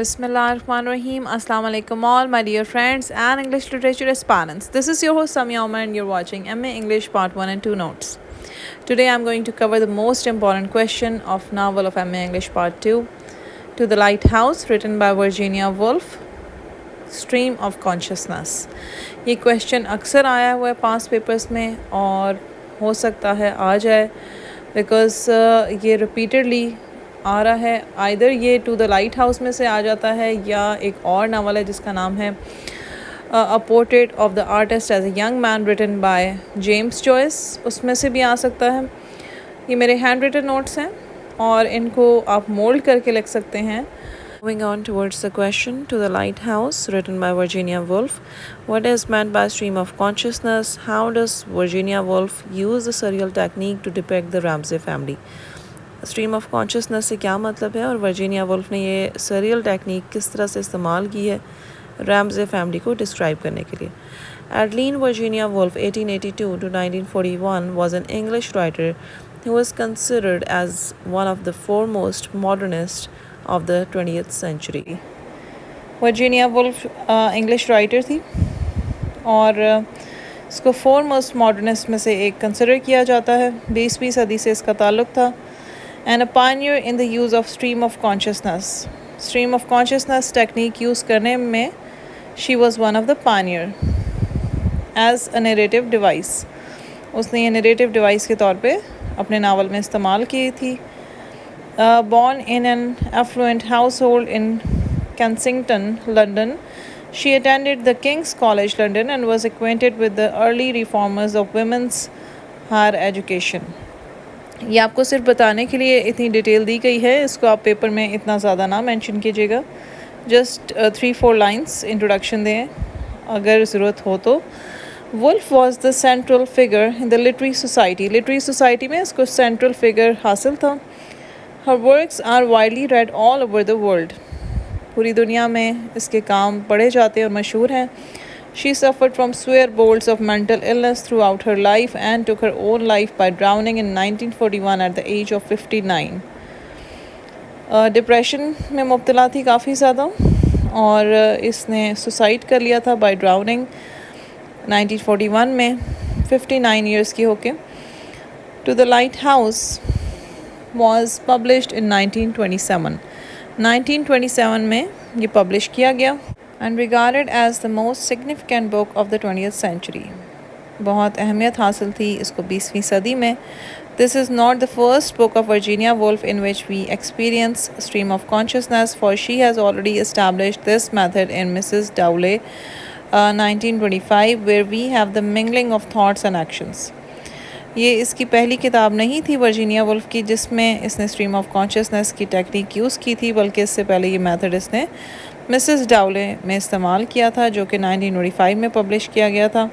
Bismillahirrahmanirrahim. Assalamu alaikum all my dear friends and English literature aspirants. This is your host Samia Omar and you're watching MA English Part 1 and 2 notes. Today I'm going to cover the most important question of novel of MA English Part 2, To the Lighthouse, written by Virginia Woolf, Stream of Consciousness. ये question अक्सर आया हुआ है पास papers में और हो सकता है आ जाए बिकॉज़ ये रिपीटेडली आ रहा है. आइदर ये टू द लाइट हाउस में से आ जाता है या एक और नावल है जिसका नाम है a portrait of the artist as a young man written by James Joyce, उसमें से भी आ सकता है. ये मेरे हैंड रिटन नोट्स हैं और इनको आप मोल्ड करके लिख सकते हैं. Moving on towards the question, To the Lighthouse, written by Virginia Woolf. What is meant by stream of consciousness? How does Virginia Woolf use the surreal technique to depict the Ramsay family? Stream of consciousness से क्या मतलब है और Virginia Woolf ने ये surreal technique किस तरह से इस्तेमाल की है रैम्जे फैमिली को डिस्क्राइब करने के लिए. एडलीन Virginia Woolf 1882 to 1941 was an English writer who was considered as one of the foremost modernists of the 20th century. Virginia Woolf English writer थी और इसको फोरमोस्ट मॉडर्निस्ट में से एक कंसिडर किया जाता है. 20वीं सदी से इसका ताल्लुक़ था. And a pioneer in the use of stream of consciousness. Stream of consciousness technique use करने में she was one of the pioneer as a narrative device. उसने ये narrative device के तौर पे अपने नावल में इस्तेमाल की थी. Born in an affluent household in Kensington, London, she attended the King's College London and was acquainted with the early reformers of women's higher education. ये आपको सिर्फ बताने के लिए इतनी डिटेल दी गई है, इसको आप पेपर में इतना ज़्यादा ना मेंशन कीजिएगा. जस्ट 3-4 लाइंस इंट्रोडक्शन दें अगर ज़रूरत हो तो. Woolf was the central figure in the literary society. Literary society में इसको सेंट्रल फिगर हासिल था. Her works are widely read all over the world. पूरी दुनिया में इसके काम पढ़े जाते हैं और मशहूर हैं. She suffered from severe bouts of mental illness throughout her life and took her own life by drowning in 1941 at the age of 59. Depression में मुब्तला थी काफ़ी ज़्यादा और इसने सुसाइड कर लिया था बाय ड्राउनिंग 1941 में 59 ईयर्स की होके. To the lighthouse was published in 1927. 1927 में ये पब्लिश किया गया and regarded as the most significant book of the 20th century. बहुत अहमियत हासिल थी इसको 20वीं सदी में. This is not the first book of Virginia Woolf in which we experience stream of consciousness, for she has already established this method in Mrs. Dowley 1925, where we have the mingling of thoughts and actions. ये इसकी पहली किताब नहीं थी Virginia Woolf की जिसमें इसने stream of consciousness की टेक्निक यूज़ की थी, बल्कि इससे पहले ये मेथड इसने मिसेस डाउले में इस्तेमाल किया था जो कि 1995 में पब्लिश किया गया था.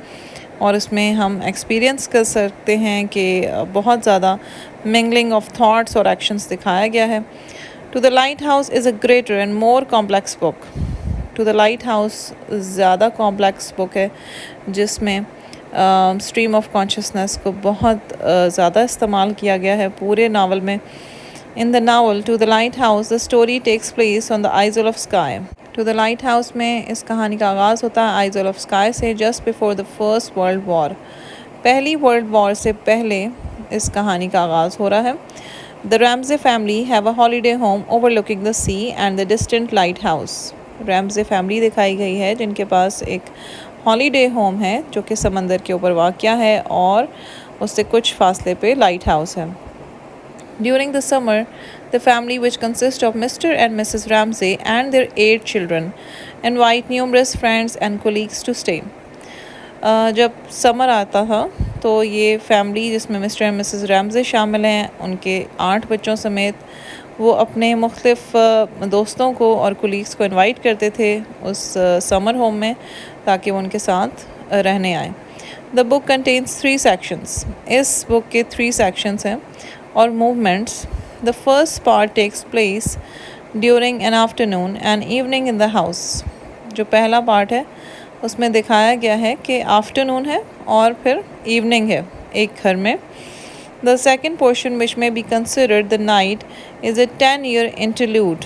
और उसमें हम एक्सपीरियंस कर सकते हैं कि बहुत ज़्यादा मिंगलिंग ऑफ थॉट्स और एक्शंस दिखाया गया है. To the lighthouse is a greater and more complex book. To the lighthouse ज़्यादा कॉम्प्लेक्स बुक है जिसमें स्ट्रीम ऑफ कॉन्शियसनेस को बहुत ज़्यादा इस्तेमाल किया गया है पूरे नावल में. In the novel To the Lighthouse, the story takes place on the Isle of Skye. To the Lighthouse में इस कहानी का आगाज़ होता है Isle of Skye से just before the First World War. पहली वर्ल्ड वॉर से पहले इस कहानी का आगाज़ हो रहा है. The Ramsay family have a holiday home overlooking the sea and the distant lighthouse. Ramsay family दिखाई गई है जिनके पास एक हॉलीडे होम है जो कि समंदर के ऊपर वाक़या है और उससे कुछ फासले पे लाइट हाउस है. During the summer, the family, which consists of Mr. and Mrs. Ramsay and their 8 children, invite numerous friends and colleagues to stay. जब समर आता था तो ये फैमिली जिसमें मिस्टर एंड मिसेस रैमजे शामिल हैं उनके 8 बच्चों समेत वो अपने मुख्तलिफ़ दोस्तों को और कुलीग्स को इनवाइट करते थे उस समर होम में ताकि वो उनके साथ रहने आए. The book contains 3 sections. इस बुक के 3 सेक्शंस हैं और movements. The first part takes place during an afternoon and evening in the house. जो पहला पार्ट है उसमें दिखाया गया है कि आफ्टरनून है और फिर इवनिंग है एक घर में. द सेकेंड पोर्शन विच में be considered the night is a 10-year interlude.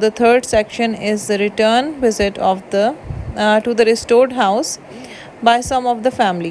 The third section is the return visit of to the restored house by some of the family.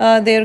their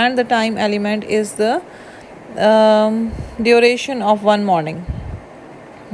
and the time element is the duration of one morning.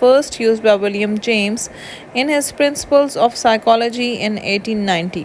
first used by William James in his Principles of Psychology in 1890.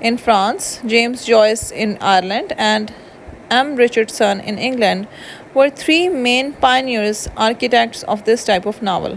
in France, James Joyce in Ireland, and M. Richardson in England were 3 main pioneers, architects of this type of novel.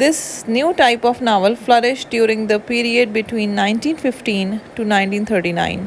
This new type of novel flourished during the period between 1915 to 1939.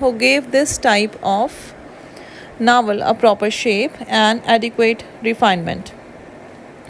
who gave this type of novel a proper shape and adequate refinement.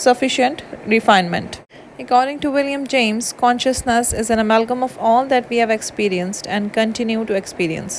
sufficient refinement. According to William James, consciousness is an amalgam of all that we have experienced and continue to experience.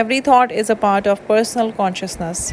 Every thought is a part of personal consciousness.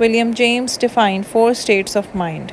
William James defined 4 states of mind.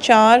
4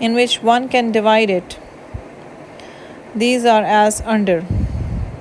in which one can divide it. These are as under.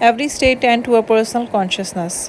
Every state tend to a personal consciousness.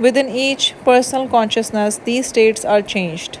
Within each personal consciousness, these states are changed.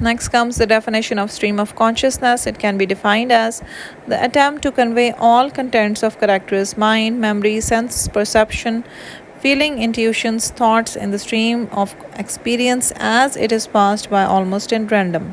Next comes the definition of stream of consciousness. It can be defined as the attempt to convey all contents of character's mind, memory, sense, perception, feeling, intuitions, thoughts in the stream of experience as it is passed by almost in random.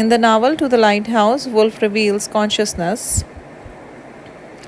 In the novel To the Lighthouse, Woolf reveals consciousness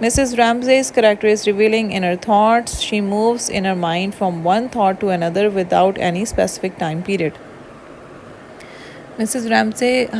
Mrs. Ramsay's character is revealing inner thoughts. She moves in her mind from one thought to another without any specific time period. Mrs. Ramsay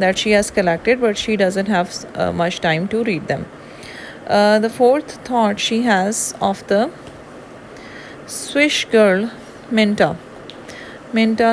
that she has collected but she doesn't have much time to read them. The fourth thought she has of the Swish girl Minta. Minta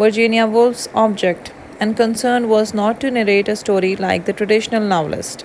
Virginia Woolf's object and concern was not to narrate a story like the traditional novelist.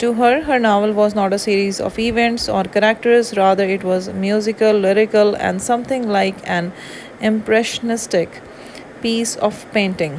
To her, her novel was not a series of events or characters, rather it was musical, lyrical, and something like an impressionistic piece of painting.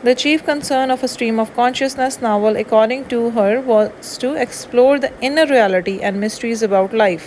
The chief concern of A Stream of Consciousness novel, according to her, was to explore the inner reality and mysteries about life.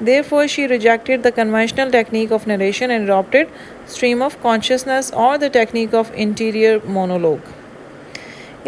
Therefore she rejected the conventional technique of narration and adopted stream of consciousness or the technique of interior monologue.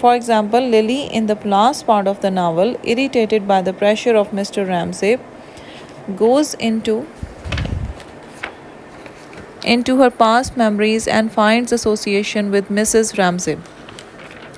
For example, Lily in the last part of the novel, irritated by the pressure of Mr. Ramsay, goes into her past memories and finds association with Mrs. Ramsay.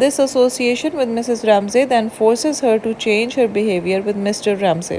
This association with Mrs. Ramsay then forces her to change her behavior with Mr. Ramsay.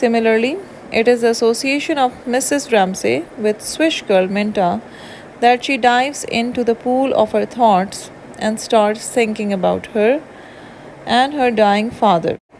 Similarly, it is the association of Mrs. Ramsay with Swiss girl Minta that she dives into the pool of her thoughts and starts thinking about her and her dying father.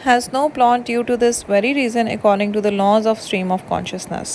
has no plot due to this very reason according to the laws of stream of consciousness.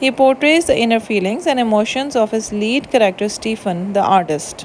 He portrays the inner feelings and emotions of his lead character Stephen, the artist.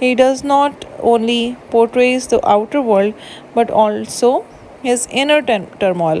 He does not only portrays the outer world but also his inner turmoil.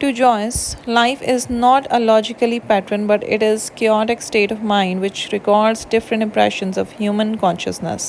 To Joyce, life is not a logically pattern but it is chaotic state of mind which records different impressions of human consciousness.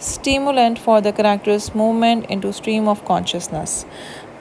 stimulant for the character's movement into stream of consciousness.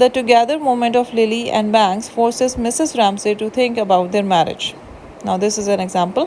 the together moment of Lily and Banks forces Mrs. Ramsay to think about their marriage. Now this is an example.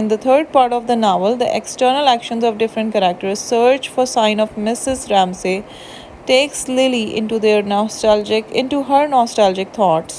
In the third part of the novel, the external actions of different characters search for sign of Mrs. Ramsay takes Lily into her nostalgic thoughts.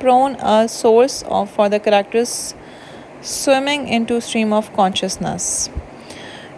prone a source for the characters swimming into stream of consciousness.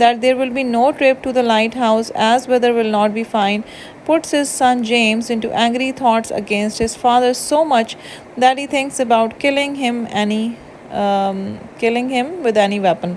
that there will be no trip to the lighthouse as weather will not be fine puts his son James into angry thoughts against his father so much that he thinks about killing him with any weapon.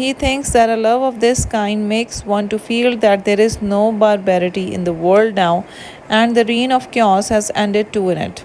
he thinks that a love of this kind makes one to feel that there is no barbarity in the world now and the reign of chaos has ended too in it.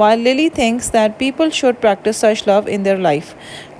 While Lily thinks that people should practice such love in their life.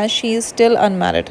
as she is still unmarried.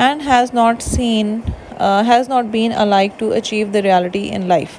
and has not been alike to achieve the reality in life.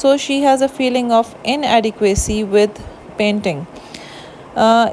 So she has a feeling of inadequacy with painting.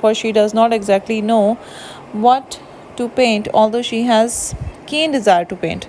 for she does not exactly know what to paint although she has keen desire to paint.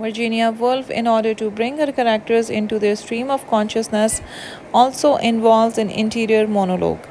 Virginia Woolf, in order to bring her characters into their stream of consciousness, also involves an interior monologue.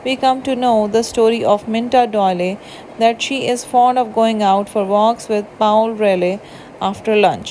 we come to know the story of Minta Doyle that she is fond of going out for walks with Paul Raleigh after lunch.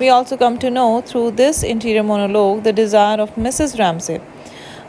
We also come to know through this interior monologue the desire of Mrs. Ramsay.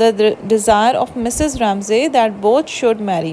The desire of Mrs. Ramsay that both should marry,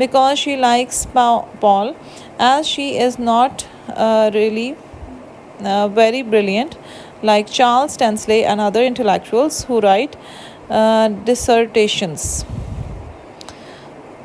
Because she likes Paul as she is not really very brilliant like Charles Tansley and other intellectuals who write dissertations.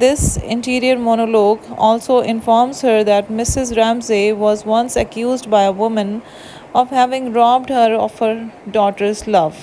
This interior monologue also informs her that Mrs. Ramsay was once accused by a woman of having robbed her of her daughter's love.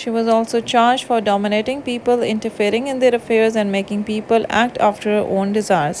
She was also charged for dominating people, interfering in their affairs and making people act after her own desires.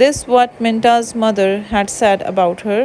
This what Minta's mother had said about her.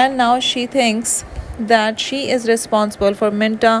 And now she thinks that she is responsible for Minta.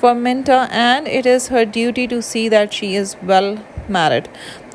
for Minta, and it is her duty to see that she is well married.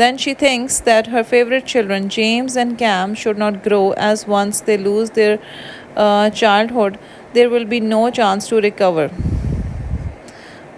Then she thinks that her favorite children, James and Cam, should not grow, as once they lose their childhood, there will be no chance to recover.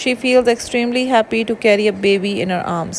She feels extremely happy to carry a baby in her arms.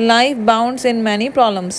Life bounds in many problems.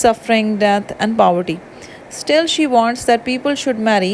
suffering, death and poverty. Still she wants that people should marry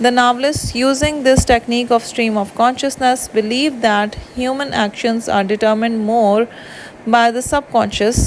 The novelist, using this technique of stream of consciousness, believed that human actions are determined more by the subconscious.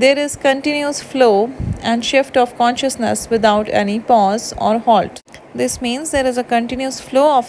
There is continuous flow and shift of consciousness without any pause or halt. This means there is a continuous flow of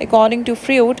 According to Freud,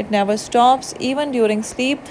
It never stops even during sleep.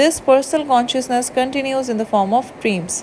This personal consciousness continues in the form of dreams.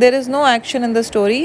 There is no action in the story.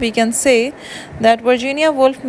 We can say that Virginia Woolf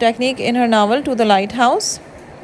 Technique in her novel To the Lighthouse.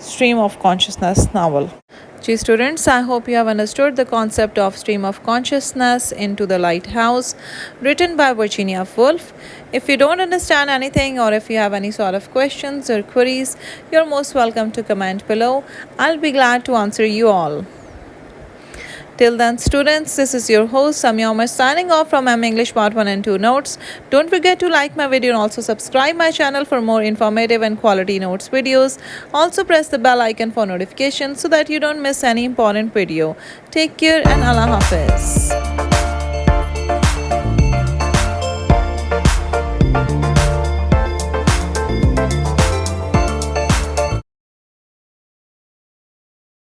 stream of consciousness novel. Gee students, I hope you have understood the concept of stream of consciousness into the Lighthouse, written by Virginia Woolf. If you don't understand anything or if you have any sort of questions or queries, you're most welcome to comment below. I'll be glad to answer you all. Till then students, this is your host Samia Umar signing off from M English Part 1 and 2 Notes. Don't forget to like my video and also subscribe my channel for more informative and quality notes videos. Also press the bell icon for notifications so that you don't miss any important video. Take care and Allah Hafiz.